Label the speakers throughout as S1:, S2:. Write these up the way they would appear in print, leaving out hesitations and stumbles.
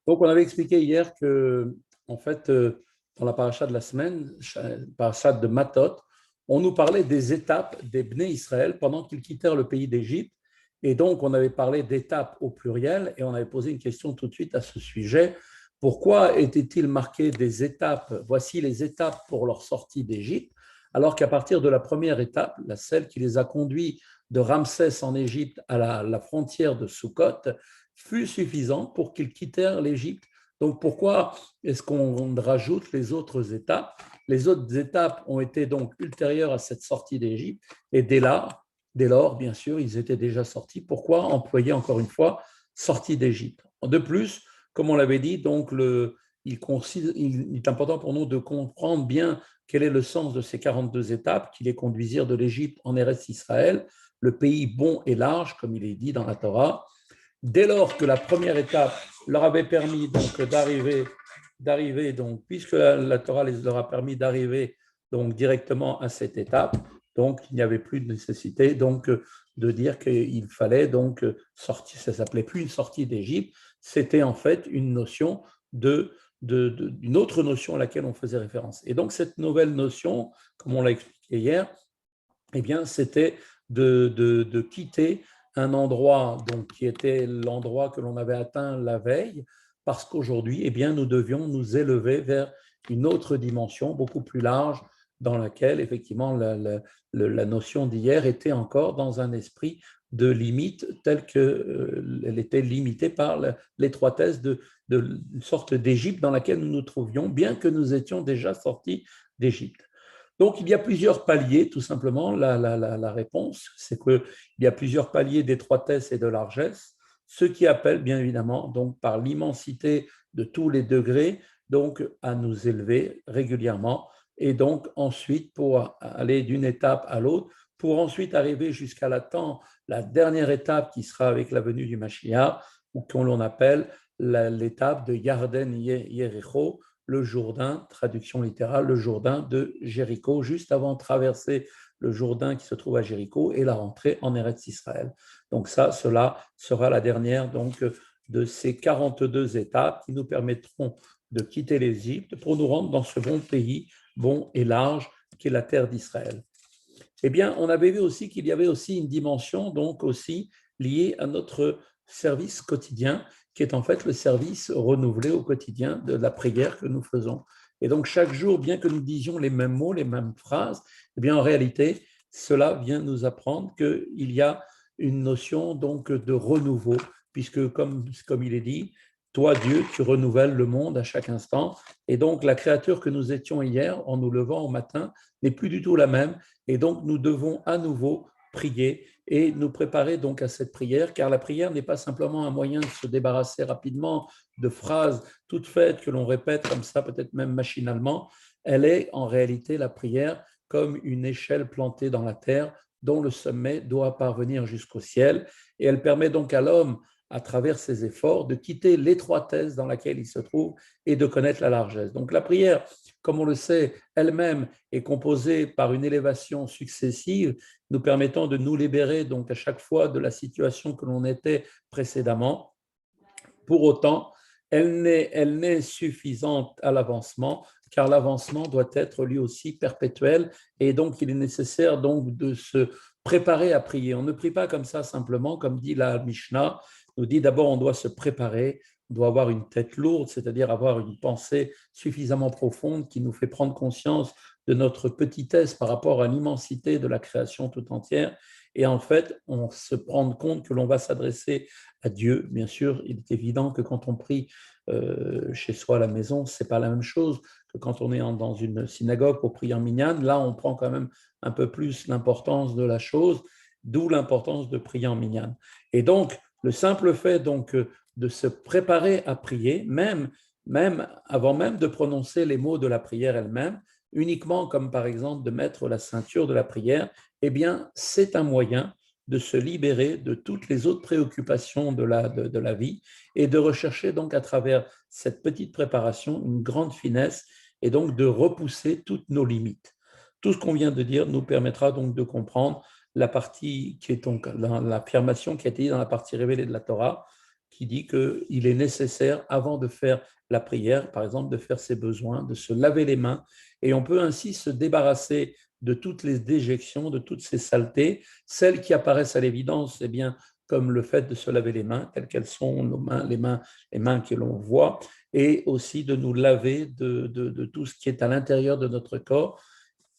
S1: Donc, on avait expliqué hier que, en fait, dans la paracha de la semaine, paracha de Matot, on nous parlait des étapes des Bnei Israël pendant qu'ils quittèrent le pays d'Égypte. Et donc, on avait parlé d'étapes au pluriel et on avait posé une question tout de suite à ce sujet. Pourquoi était-il marqué des étapes? Voici les étapes pour leur sortie d'Égypte, alors qu'à partir de la première étape, celle qui les a conduits de Ramsès en Égypte à la frontière de Sukkot, fut suffisant pour qu'ils quittèrent l'Égypte. Donc pourquoi est-ce qu'on rajoute les autres étapes? Les autres étapes ont été donc ultérieures à cette sortie d'Égypte et dès lors, bien sûr, ils étaient déjà sortis. Pourquoi employer encore une fois sortie d'Égypte? De plus, comme on l'avait dit, donc il est important pour nous de comprendre bien quel est le sens de ces 42 étapes qui les conduisirent de l'Égypte en Eretz Israël, le pays bon et large, comme il est dit dans la Torah. Dès lors que la première étape leur avait permis donc d'arriver donc puisque la Torah leur a permis d'arriver donc directement à cette étape, donc il n'y avait plus de nécessité donc de dire qu'il fallait donc sortir. Ça s'appelait plus une sortie d'Égypte, c'était en fait une notion d'une autre notion à laquelle on faisait référence. Et donc cette nouvelle notion, comme on l'a expliqué hier, eh bien, c'était de quitter un endroit donc, qui était l'endroit que l'on avait atteint la veille, parce qu'aujourd'hui, eh bien, nous devions nous élever vers une autre dimension beaucoup plus large, dans laquelle, effectivement, la notion d'hier était encore dans un esprit de limite telle qu'elle était limitée par l'étroitesse d'une sorte d'Égypte dans laquelle nous nous trouvions, bien que nous étions déjà sortis d'Égypte. Donc, il y a plusieurs paliers, tout simplement. La réponse, c'est qu'il y a plusieurs paliers d'étroitesse et de largesse, ce qui appelle, bien évidemment, donc par l'immensité de tous les degrés, donc à nous élever régulièrement, et donc ensuite pour aller d'une étape à l'autre, pour ensuite arriver jusqu'à la dernière étape qui sera avec la venue du Mashiach, ou qu'on l'on appelle l'étape de Yarden Yericho, le Jourdain, traduction littérale, le Jourdain de Jéricho, juste avant de traverser le Jourdain qui se trouve à Jéricho et la rentrée en Eretz Israël. Donc cela sera la dernière donc, de ces 42 étapes qui nous permettront de quitter l'Égypte pour nous rendre dans ce bon pays, bon et large, qui est la terre d'Israël. Eh bien, on avait vu aussi qu'il y avait aussi une dimension donc aussi liée à notre service quotidien, qui est en fait le service renouvelé au quotidien de la prière que nous faisons. Et donc chaque jour, bien que nous disions les mêmes mots, les mêmes phrases, eh bien en réalité, cela vient nous apprendre qu'il y a une notion donc de renouveau, puisque comme il est dit, toi Dieu, tu renouvelles le monde à chaque instant. Et donc la créature que nous étions hier en nous levant au matin n'est plus du tout la même. Et donc, nous devons à nouveau prier et nous préparer donc à cette prière, car la prière n'est pas simplement un moyen de se débarrasser rapidement de phrases toutes faites que l'on répète comme ça, peut-être même machinalement. Elle est en réalité la prière comme une échelle plantée dans la terre dont le sommet doit parvenir jusqu'au ciel. Et elle permet donc à l'homme, à travers ses efforts, de quitter l'étroitesse dans laquelle il se trouve et de connaître la largesse. Donc la prière, comme on le sait, elle-même est composée par une élévation successive, nous permettant de nous libérer donc à chaque fois de la situation que l'on était précédemment. Pour autant, elle n'est suffisante à l'avancement, car l'avancement doit être lui aussi perpétuel, et donc il est nécessaire donc de se préparer à prier. On ne prie pas comme ça simplement, comme dit la Mishnah, nous dit d'abord on doit se préparer, on doit avoir une tête lourde, c'est-à-dire avoir une pensée suffisamment profonde qui nous fait prendre conscience de notre petitesse par rapport à l'immensité de la création tout entière. Et en fait, on se rend compte que l'on va s'adresser à Dieu. Bien sûr, il est évident que quand on prie chez soi à la maison, ce n'est pas la même chose que quand on est dans une synagogue pour prier en minyan. Là, on prend quand même un peu plus l'importance de la chose, d'où l'importance de prier en minyan. Et donc, le simple fait donc de se préparer à prier, même avant même de prononcer les mots de la prière elle-même, uniquement comme par exemple de mettre la ceinture de la prière, eh bien, c'est un moyen de se libérer de toutes les autres préoccupations de la vie et de rechercher donc à travers cette petite préparation une grande finesse et donc de repousser toutes nos limites. Tout ce qu'on vient de dire nous permettra donc de comprendre la partie qui est donc l'affirmation qui a été dite dans la partie révélée de la Torah, qui dit qu'il est nécessaire, avant de faire la prière, par exemple, de faire ses besoins, de se laver les mains, et on peut ainsi se débarrasser de toutes les déjections, de toutes ces saletés, celles qui apparaissent à l'évidence, eh bien, comme le fait de se laver les mains, telles qu'elles sont, nos mains, les mains que l'on voit, et aussi de nous laver de tout ce qui est à l'intérieur de notre corps.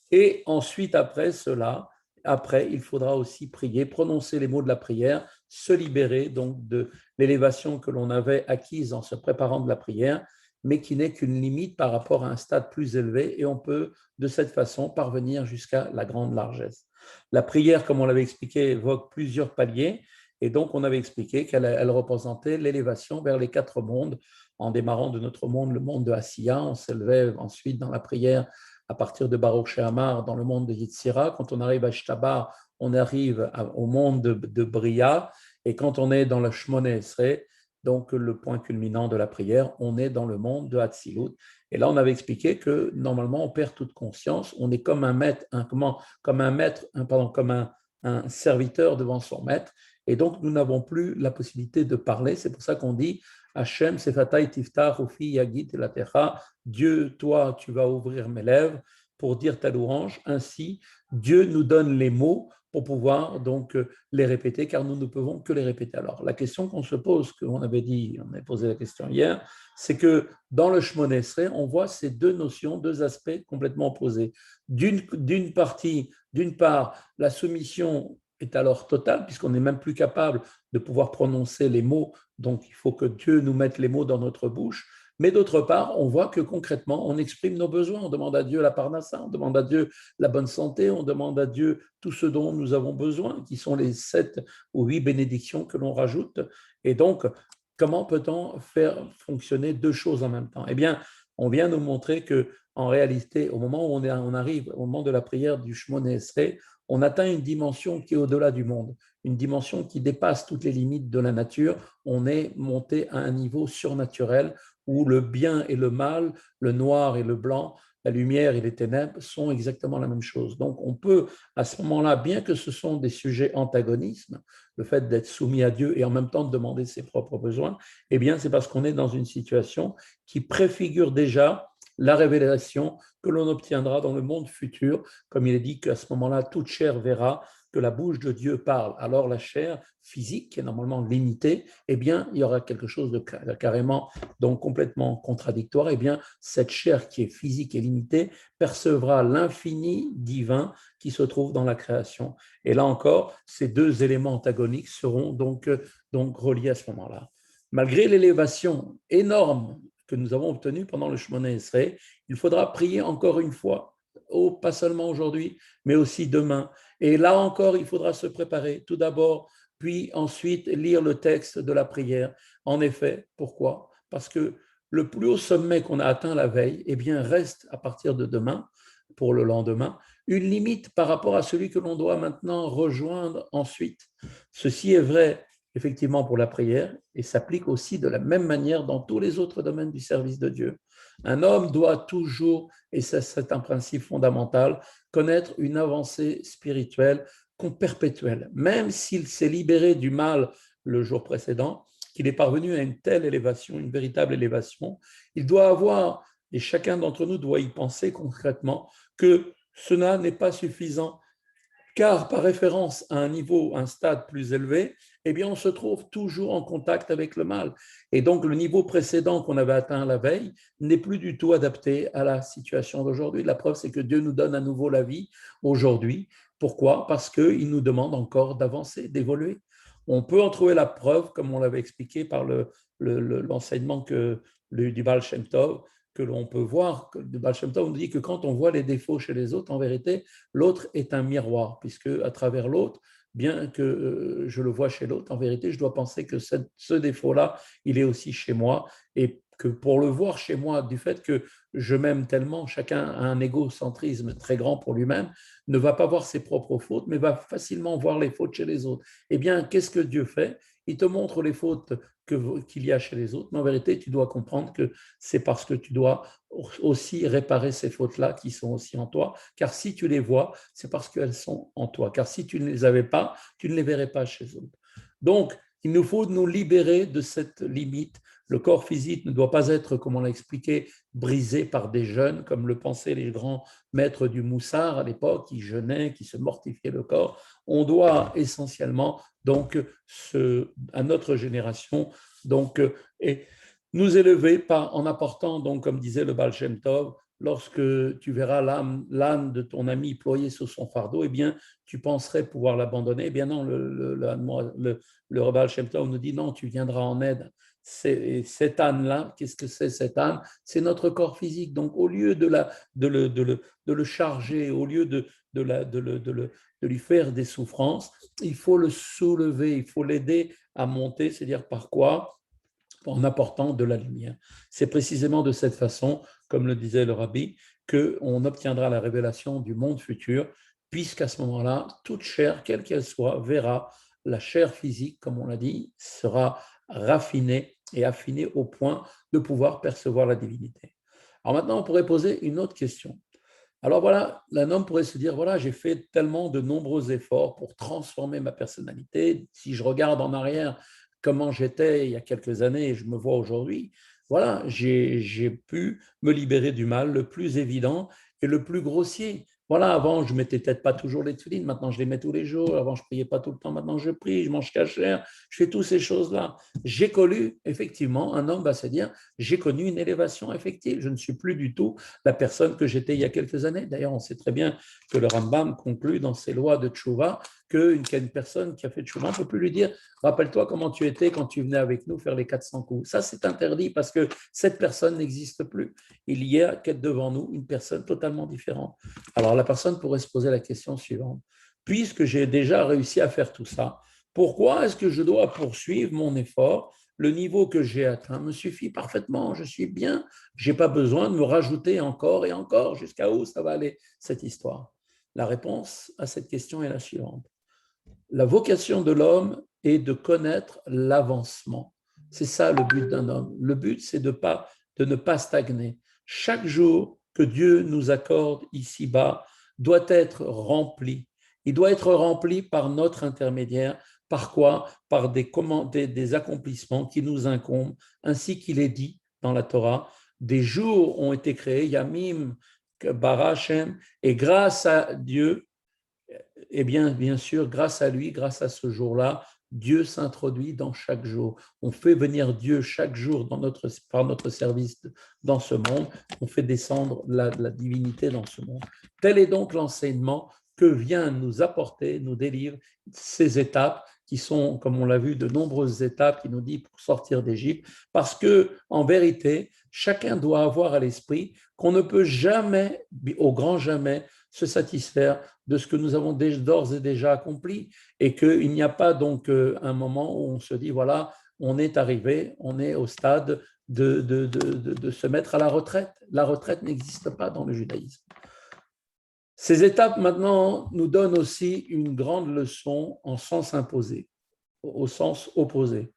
S1: Et ensuite, après cela, après, il faudra aussi prier, prononcer les mots de la prière, se libérer donc de l'élévation que l'on avait acquise en se préparant de la prière, mais qui n'est qu'une limite par rapport à un stade plus élevé, et on peut de cette façon parvenir jusqu'à la grande largesse. La prière, comme on l'avait expliqué, évoque plusieurs paliers, et donc on avait expliqué qu'elle représentait l'élévation vers les quatre mondes, en démarrant de notre monde, le monde de Asiya, on s'élevait ensuite dans la prière à partir de Baruch She'amar dans le monde de Yitzhira. Quand on arrive à Shtabar, on arrive au monde de Bria. Et quand on est dans le Shmone Esrei, donc le point culminant de la prière, on est dans le monde de Hatzilut. Et là, on avait expliqué que normalement, on perd toute conscience. On est comme un maître, un serviteur devant son maître. Et donc, nous n'avons plus la possibilité de parler. C'est pour ça qu'on dit Hachem sefatai tiftach ufi yagid elatecha. Dieu, toi, tu vas ouvrir mes lèvres pour dire ta louange. Ainsi, Dieu nous donne les mots pour pouvoir donc les répéter, car nous ne pouvons que les répéter. Alors, la question qu'on se pose, qu'on avait dit, on avait posé la question hier, c'est que dans le Shmone Esrei, on voit ces deux notions, deux aspects complètement opposés. D'une part, la soumission est alors totale, puisqu'on n'est même plus capable de pouvoir prononcer les mots, donc il faut que Dieu nous mette les mots dans notre bouche. Mais d'autre part, on voit que concrètement, on exprime nos besoins. On demande à Dieu la parnassa, on demande à Dieu la bonne santé, on demande à Dieu tout ce dont nous avons besoin, qui sont les 7 ou 8 bénédictions que l'on rajoute. Et donc, comment peut-on faire fonctionner deux choses en même temps? Eh bien, on vient nous montrer que, en réalité, au moment où on arrive, au moment de la prière du Shmone Esrei, on atteint une dimension qui est au-delà du monde, une dimension qui dépasse toutes les limites de la nature. On est monté à un niveau surnaturel où le bien et le mal, le noir et le blanc, la lumière et les ténèbres sont exactement la même chose. Donc on peut, à ce moment-là, bien que ce sont des sujets antagonistes, le fait d'être soumis à Dieu et en même temps de demander ses propres besoins, eh bien c'est parce qu'on est dans une situation qui préfigure déjà la révélation que l'on obtiendra dans le monde futur, comme il est dit qu'à ce moment-là, toute chair verra que la bouche de Dieu parle. Alors la chair physique, qui est normalement limitée, eh bien, il y aura quelque chose de carrément, donc complètement contradictoire. Eh bien, cette chair qui est physique et limitée percevra l'infini divin qui se trouve dans la création. Et là encore, ces deux éléments antagoniques seront donc reliés à ce moment-là. Malgré l'élévation énorme que nous avons obtenue pendant le Shemona Esrei, il faudra prier encore une fois, pas seulement aujourd'hui, mais aussi demain. Et là encore, il faudra se préparer. Tout d'abord, puis ensuite lire le texte de la prière. En effet, pourquoi? Parce que le plus haut sommet qu'on a atteint la veille, eh bien, reste à partir de demain, pour le lendemain, une limite par rapport à celui que l'on doit maintenant rejoindre ensuite. Ceci est vrai effectivement pour la prière et s'applique aussi de la même manière dans tous les autres domaines du service de Dieu. Un homme doit toujours, et c'est un principe fondamental, connaître une avancée spirituelle perpétuelle. Même s'il s'est libéré du mal le jour précédent, qu'il est parvenu à une telle élévation, une véritable élévation, il doit avoir, et chacun d'entre nous doit y penser concrètement, que cela n'est pas suffisant, car par référence à un niveau, un stade plus élevé, eh bien, on se trouve toujours en contact avec le mal. Et donc, le niveau précédent qu'on avait atteint la veille n'est plus du tout adapté à la situation d'aujourd'hui. La preuve, c'est que Dieu nous donne à nouveau la vie aujourd'hui. Pourquoi? Parce qu'il nous demande encore d'avancer, d'évoluer. On peut en trouver la preuve, comme on l'avait expliqué par l'enseignement du Baal Shem Tov, que l'on peut voir, le Baal Shem Tov nous dit que quand on voit les défauts chez les autres, en vérité, l'autre est un miroir, puisque à travers l'autre, bien que je le vois chez l'autre, en vérité, je dois penser que ce défaut-là, il est aussi chez moi, et que pour le voir chez moi, du fait que je m'aime tellement, chacun a un égocentrisme très grand pour lui-même, ne va pas voir ses propres fautes, mais va facilement voir les fautes chez les autres. Eh bien, qu'est-ce que Dieu fait? Il te montre les fautes qu'il y a chez les autres, mais en vérité, tu dois comprendre que c'est parce que tu dois aussi réparer ces fautes-là qui sont aussi en toi, car si tu les vois, c'est parce qu'elles sont en toi, car si tu ne les avais pas, tu ne les verrais pas chez eux. Donc, Il nous faut nous libérer de cette limite. Le corps physique ne doit pas être, comme on l'a expliqué, brisé par des jeûnes, comme le pensaient les grands maîtres du Moussard à l'époque, qui jeûnaient, qui se mortifiaient le corps. On doit essentiellement, donc, à notre génération, donc, et nous élever en apportant, donc, comme disait le Baal Shem Tov, lorsque tu verras l'âne de ton ami ployer sur son fardeau, eh bien, tu penserais pouvoir l'abandonner. Eh bien non, le Baal Shem Tov nous dit non, tu viendras en aide. Cet âne-là, qu'est-ce que c'est cet âne? C'est notre corps physique. Donc, au lieu de le charger, au lieu de lui faire des souffrances, il faut le soulever, il faut l'aider à monter, c'est-à-dire par quoi? En apportant de la lumière. C'est précisément de cette façon, comme le disait le rabbi, qu'on obtiendra la révélation du monde futur, puisqu'à ce moment-là, toute chair, quelle qu'elle soit, verra la chair physique, comme on l'a dit, sera raffinée et affinée au point de pouvoir percevoir la divinité. Alors maintenant, on pourrait poser une autre question. Alors voilà, un homme pourrait se dire, voilà, j'ai fait tellement de nombreux efforts pour transformer ma personnalité. Si je regarde en arrière comment j'étais il y a quelques années et je me vois aujourd'hui, voilà, j'ai pu me libérer du mal le plus évident et le plus grossier. Voilà, avant, je ne mettais peut-être pas toujours les tefilines, maintenant je les mets tous les jours. Avant, je ne priais pas tout le temps, maintenant je prie, je mange cachère, je fais toutes ces choses-là. J'ai connu, effectivement, un homme va se dire, j'ai connu une élévation effective. Je ne suis plus du tout la personne que j'étais il y a quelques années. D'ailleurs, on sait très bien que le Rambam conclut dans ses lois de Tchouva qu'une personne qui a fait Tchouva, on ne peut plus lui dire « Rappelle-toi comment tu étais quand tu venais avec nous faire les 400 coups ». Ça, c'est interdit parce que cette personne n'existe plus. Il y a devant nous une personne totalement différente. Alors, la personne pourrait se poser la question suivante. Puisque j'ai déjà réussi à faire tout ça, pourquoi est-ce que je dois poursuivre mon effort? Le niveau que j'ai atteint me suffit parfaitement, je suis bien, je n'ai pas besoin de me rajouter encore et encore. Jusqu'à où ça va aller, cette histoire? La réponse à cette question est la suivante. La vocation de l'homme est de connaître l'avancement. C'est ça le but d'un homme. Le but, c'est de ne pas stagner. Chaque jour que Dieu nous accorde ici-bas doit être rempli. Il doit être rempli par notre intermédiaire. Par quoi? Par des accomplissements qui nous incombent, ainsi qu'il est dit dans la Torah. Des jours ont été créés, Yamim, Barachem, et grâce à Dieu, eh bien sûr, grâce à lui, grâce à ce jour-là, Dieu s'introduit dans chaque jour. On fait venir Dieu chaque jour par notre service dans ce monde. On fait descendre la divinité dans ce monde. Tel est donc l'enseignement que vient nous apporter, nous délivre ces étapes qui sont, comme on l'a vu, de nombreuses étapes qui nous dit pour sortir d'Égypte, parce que en vérité, chacun doit avoir à l'esprit qu'on ne peut jamais, au grand jamais, se satisfaire de ce que nous avons d'ores et déjà accompli et qu'il n'y a pas donc un moment où on se dit, voilà, on est arrivé, on est au stade de se mettre à la retraite. La retraite n'existe pas dans le judaïsme. Ces étapes maintenant nous donnent aussi une grande leçon en sens imposé, au sens opposé.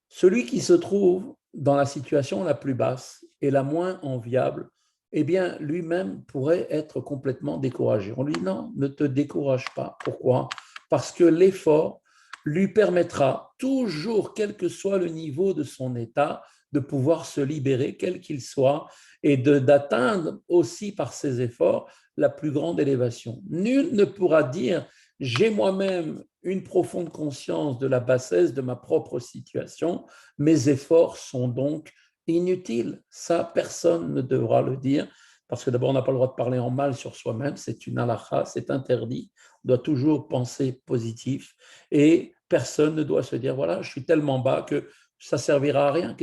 S1: Celui qui se trouve dans la situation la plus basse et la moins enviable, eh bien, lui-même pourrait être complètement découragé. On lui dit non, ne te décourage pas. Pourquoi? Parce que l'effort lui permettra toujours, quel que soit le niveau de son état, de pouvoir se libérer, quel qu'il soit, et d'atteindre aussi par ses efforts la plus grande élévation. Nul ne pourra dire j'ai moi-même une profonde conscience de la bassesse de ma propre situation, mes efforts sont donc inutiles. Ça, personne ne devra le dire, parce que d'abord, on n'a pas le droit de parler en mal sur soi-même, c'est une halakha, c'est interdit. On doit toujours penser positif, et personne ne doit se dire, voilà, je suis tellement bas que ça servira à rien,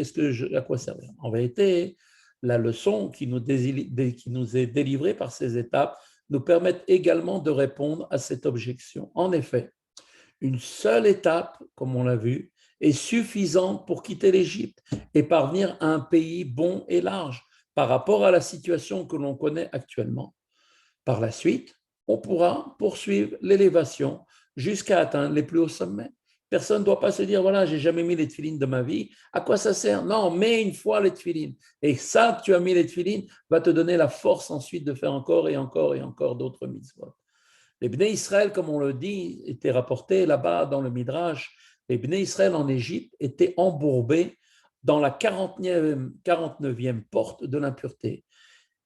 S1: à quoi servir? En vérité, la leçon qui nous est délivrée par ces étapes nous permettent également de répondre à cette objection. En effet, une seule étape, comme on l'a vu, est suffisante pour quitter l'Égypte et parvenir à un pays bon et large par rapport à la situation que l'on connaît actuellement. Par la suite, on pourra poursuivre l'élévation jusqu'à atteindre les plus hauts sommets. Personne ne doit pas se dire, voilà, j'ai jamais mis les tefilines de ma vie, à quoi ça sert? Non, mets une fois les tefilines. Et ça, que tu as mis les tefilines, va te donner la force ensuite de faire encore et encore et encore d'autres mitzvot. Les Bnei Israël, comme on le dit, étaient rapportés là-bas dans le Midrash, les Bnei Israël en Égypte étaient embourbés dans la 49e porte de l'impureté.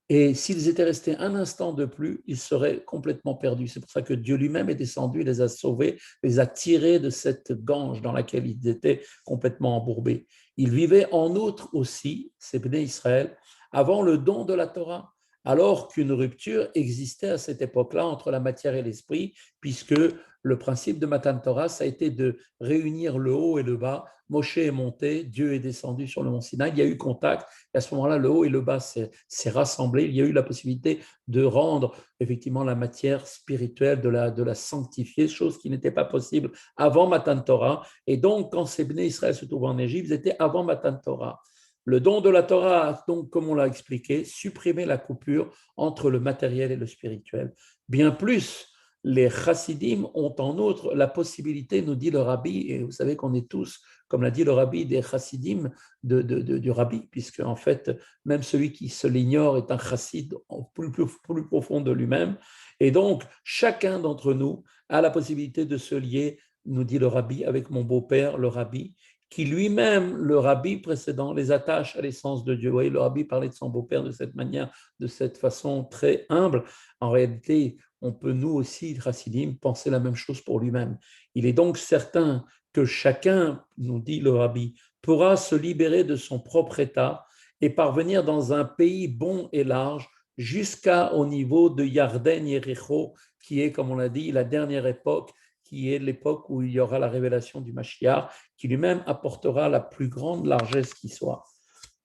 S1: Et s'ils étaient restés un instant de plus, ils seraient complètement perdus. C'est pour ça que Dieu lui-même est descendu, les a sauvés, les a tirés de cette gange dans laquelle ils étaient complètement embourbés. Ils vivaient en outre aussi, ces Bnei Israël, avant le don de la Torah, alors qu'une rupture existait à cette époque-là entre la matière et l'esprit, puisque le principe de Matan Torah, ça a été de réunir le haut et le bas. Moshe est monté, Dieu est descendu sur le mont Sinaï, il y a eu contact, et à ce moment-là, le haut et le bas s'est rassemblé. Il y a eu la possibilité de rendre effectivement la matière spirituelle, de la sanctifier, chose qui n'était pas possible avant Matan Torah. Et donc, quand ces Bnei Israël se trouvaient en Égypte, ils étaient avant Matan Torah. Le don de la Torah a donc, comme on l'a expliqué, supprimé la coupure entre le matériel et le spirituel. Bien plus, les chassidim ont en outre la possibilité, nous dit le rabbi, et vous savez qu'on est tous, comme l'a dit le rabbi, des chassidim du rabbi, puisque en fait, même celui qui se l'ignore est un chassid plus profond de lui-même. Et donc, chacun d'entre nous a la possibilité de se lier, nous dit le rabbi, avec mon beau-père, le rabbi, qui lui-même, le rabbi précédent, les attache à l'essence de Dieu. Vous voyez, le rabbi parlait de son beau-père de cette manière, de cette façon très humble. En réalité, on peut nous aussi, Chassidim, penser la même chose pour lui-même. Il est donc certain que chacun, nous dit le rabbi, pourra se libérer de son propre état et parvenir dans un pays bon et large jusqu'au niveau de Yarden Yericho, qui est, comme on l'a dit, la dernière époque, qui est l'époque où il y aura la révélation du Mashiach, qui lui-même apportera la plus grande largesse qui soit.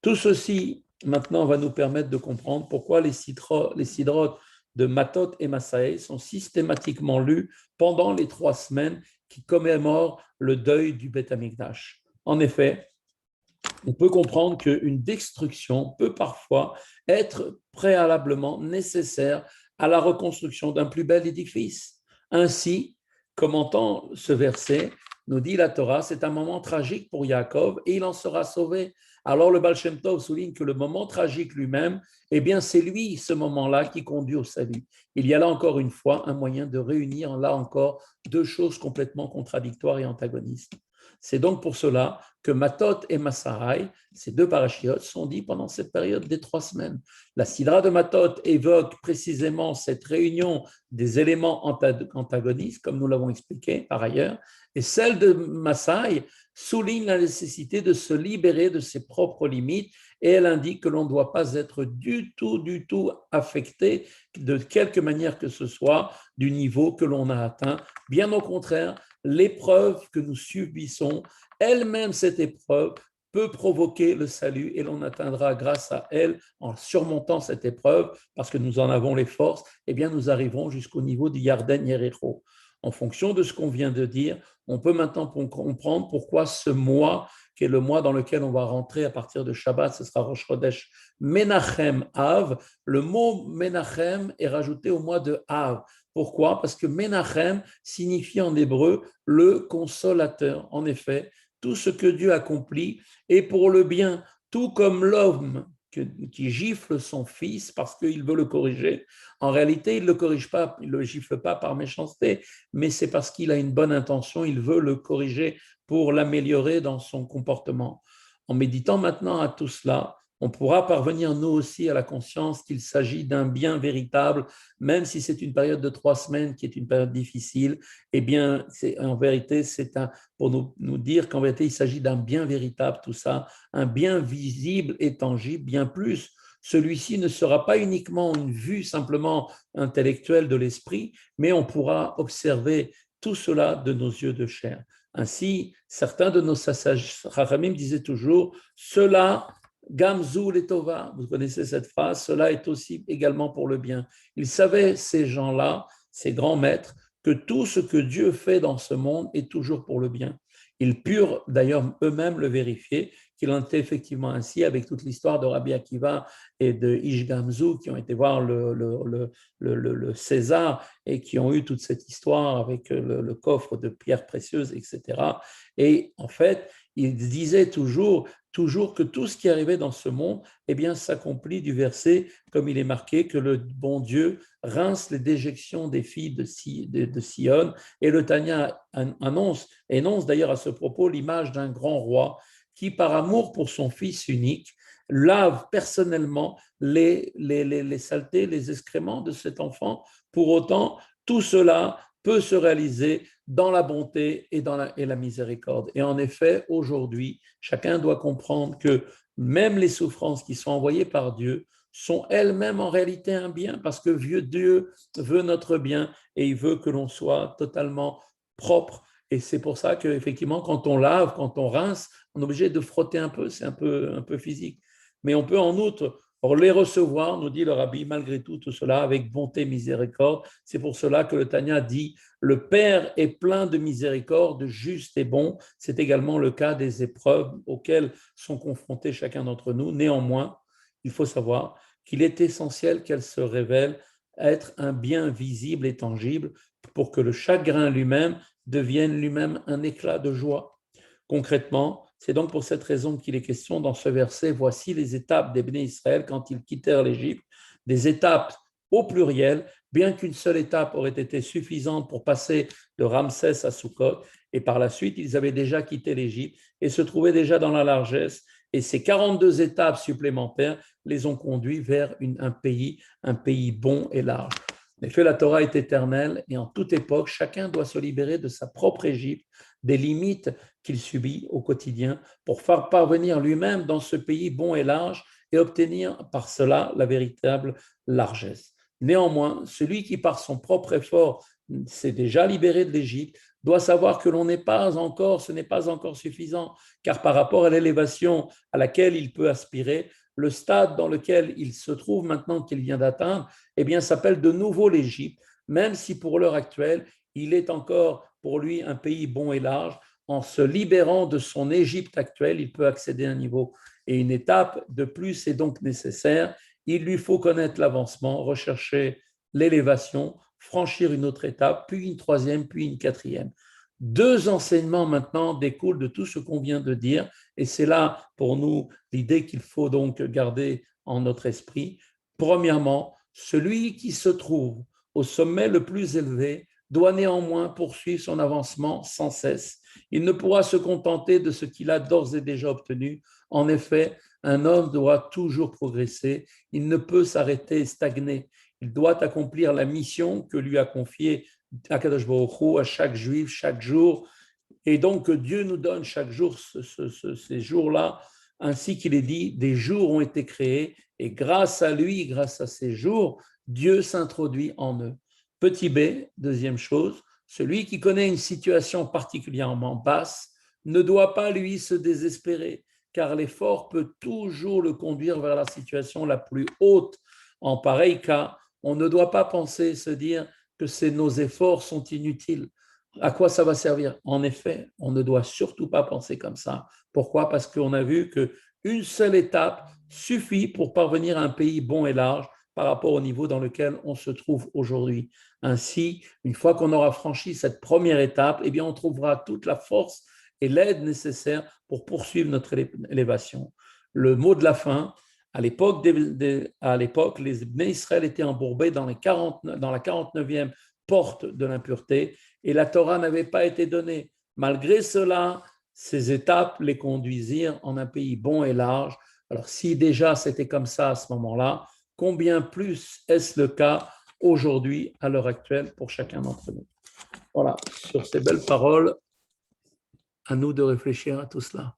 S1: Tout ceci, maintenant, va nous permettre de comprendre pourquoi les sidrotes de Matot et Massaé sont systématiquement lus pendant les 3 semaines qui commémorent le deuil du Beth Amikdash. En effet, on peut comprendre qu'une destruction peut parfois être préalablement nécessaire à la reconstruction d'un plus bel édifice. Ainsi, commentant ce verset, nous dit la Torah, c'est un moment tragique pour Yaakov et il en sera sauvé. Alors le Baal Shem Tov souligne que le moment tragique lui-même, eh bien c'est lui, ce moment-là, qui conduit au salut. Il y a là encore une fois un moyen de réunir, là encore, 2 choses complètement contradictoires et antagonistes. C'est donc pour cela que Matot et Massarai, ces 2 parachiotes, sont dits pendant cette période des 3 semaines. La sidra de Matot évoque précisément cette réunion des éléments antagonistes, comme nous l'avons expliqué par ailleurs, et celle de Massai souligne la nécessité de se libérer de ses propres limites et elle indique que l'on ne doit pas être du tout affecté de quelque manière que ce soit du niveau que l'on a atteint. Bien au contraire, l'épreuve que nous subissons, elle-même cette épreuve, peut provoquer le salut et l'on atteindra grâce à elle, en surmontant cette épreuve, parce que nous en avons les forces, eh bien nous arriverons jusqu'au niveau du Yarden Yericho. En fonction de ce qu'on vient de dire, on peut maintenant comprendre pourquoi ce mois, qui est le mois dans lequel on va rentrer à partir de Shabbat, ce sera Rosh Chodesh Menachem Av. Le mot Menachem est rajouté au mois de Av. Pourquoi? Parce que Menachem signifie en hébreu le consolateur. En effet, tout ce que Dieu accomplit est pour le bien, tout comme l'homme qui gifle son fils parce qu'il veut le corriger. En réalité, il ne le corrige pas, il ne le gifle pas par méchanceté, mais c'est parce qu'il a une bonne intention, il veut le corriger pour l'améliorer dans son comportement. En méditant maintenant à tout cela, on pourra parvenir nous aussi à la conscience qu'il s'agit d'un bien véritable, même si c'est une période de 3 semaines qui est une période difficile, eh bien, en vérité, c'est pour nous dire qu'en vérité, il s'agit d'un bien véritable, tout ça, un bien visible et tangible, bien plus. Celui-ci ne sera pas uniquement une vue simplement intellectuelle de l'esprit, mais on pourra observer tout cela de nos yeux de chair. Ainsi, certains de nos sages Chachamim disaient toujours, cela Gamzu letova, vous connaissez cette phrase, cela est aussi également pour le bien. Ils savaient, ces gens-là, ces grands maîtres, que tout ce que Dieu fait dans ce monde est toujours pour le bien. Ils purent d'ailleurs eux-mêmes le vérifier, qu'il en était effectivement ainsi avec toute l'histoire de Rabbi Akiva et de Ish Gamzu qui ont été voir le César et qui ont eu toute cette histoire avec le coffre de pierres précieuses, etc. Et en fait, ils disaient toujours, toujours que tout ce qui arrivait dans ce monde, eh bien, s'accomplit du verset, comme il est marqué, que le bon Dieu rince les déjections des filles de Sion. Et le Tanya énonce d'ailleurs à ce propos l'image d'un grand roi qui, par amour pour son fils unique, lave personnellement les saletés, les excréments de cet enfant. Pour autant, tout cela peut se réaliser dans la bonté et la miséricorde. Et en effet, aujourd'hui, chacun doit comprendre que même les souffrances qui sont envoyées par Dieu sont elles-mêmes en réalité un bien, parce que Dieu veut notre bien et il veut que l'on soit totalement propre. Et c'est pour ça qu'effectivement, quand on lave, quand on rince, on est obligé de frotter un peu, c'est un peu physique. Mais on peut en outre les recevoir, nous dit le rabbi, malgré tout cela, avec bonté, miséricorde. C'est pour cela que le Tanya dit le Père est plein de miséricorde, juste et bon. C'est également le cas des épreuves auxquelles sont confrontés chacun d'entre nous. Néanmoins, il faut savoir qu'il est essentiel qu'elles se révèlent être un bien visible et tangible pour que le chagrin lui-même devienne lui-même un éclat de joie. Concrètement, c'est donc pour cette raison qu'il est question dans ce verset, voici les étapes des Béné Israël quand ils quittèrent l'Égypte, des étapes au pluriel, bien qu'une seule étape aurait été suffisante pour passer de Ramsès à Sukkot, et par la suite, ils avaient déjà quitté l'Égypte et se trouvaient déjà dans la largesse, et ces 42 étapes supplémentaires les ont conduits vers un pays bon et large. En effet, la Torah est éternelle et en toute époque, chacun doit se libérer de sa propre Égypte, des limites qu'il subit au quotidien pour faire parvenir lui-même dans ce pays bon et large et obtenir par cela la véritable largesse. Néanmoins, celui qui par son propre effort s'est déjà libéré de l'Égypte doit savoir que ce n'est pas encore suffisant, car par rapport à l'élévation à laquelle il peut aspirer, le stade dans lequel il se trouve maintenant qu'il vient d'atteindre, eh bien, s'appelle de nouveau l'Égypte, même si pour l'heure actuelle, il est encore pour lui un pays bon et large. En se libérant de son Égypte actuelle, il peut accéder à un niveau. Et une étape de plus est donc nécessaire. Il lui faut connaître l'avancement, rechercher l'élévation, franchir une autre étape, puis une troisième, puis une quatrième. Deux enseignements maintenant découlent de tout ce qu'on vient de dire, et c'est là pour nous l'idée qu'il faut donc garder en notre esprit. Premièrement, celui qui se trouve au sommet le plus élevé doit néanmoins poursuivre son avancement sans cesse. Il ne pourra se contenter de ce qu'il a d'ores et déjà obtenu. En effet, un homme doit toujours progresser. Il ne peut s'arrêter et stagner. Il doit accomplir la mission que lui a confiée Akadosh Baruch Hu à chaque juif, chaque jour. Et donc, Dieu nous donne chaque jour ces jours-là, ainsi qu'il est dit, des jours ont été créés et grâce à lui, grâce à ces jours, Dieu s'introduit en eux. Petit b, deuxième chose, celui qui connaît une situation particulièrement basse ne doit pas, lui, se désespérer, car l'effort peut toujours le conduire vers la situation la plus haute. En pareil cas, on ne doit pas penser, se dire que nos efforts sont inutiles. À quoi ça va servir? En effet, on ne doit surtout pas penser comme ça. Pourquoi? Parce qu'on a vu qu'une seule étape suffit pour parvenir à un pays bon et large par rapport au niveau dans lequel on se trouve aujourd'hui. Ainsi, une fois qu'on aura franchi cette première étape, eh bien, on trouvera toute la force et l'aide nécessaire pour poursuivre notre élévation. Le mot de la fin, à l'époque, les Bnei Israël étaient embourbés dans la 49e porte de l'impureté et la Torah n'avait pas été donnée. Malgré cela, ces étapes les conduisirent en un pays bon et large. Alors si déjà c'était comme ça à ce moment-là, combien plus est-ce le cas aujourd'hui, à l'heure actuelle, pour chacun d'entre nous? Voilà, sur ces belles paroles, à nous de réfléchir à tout cela.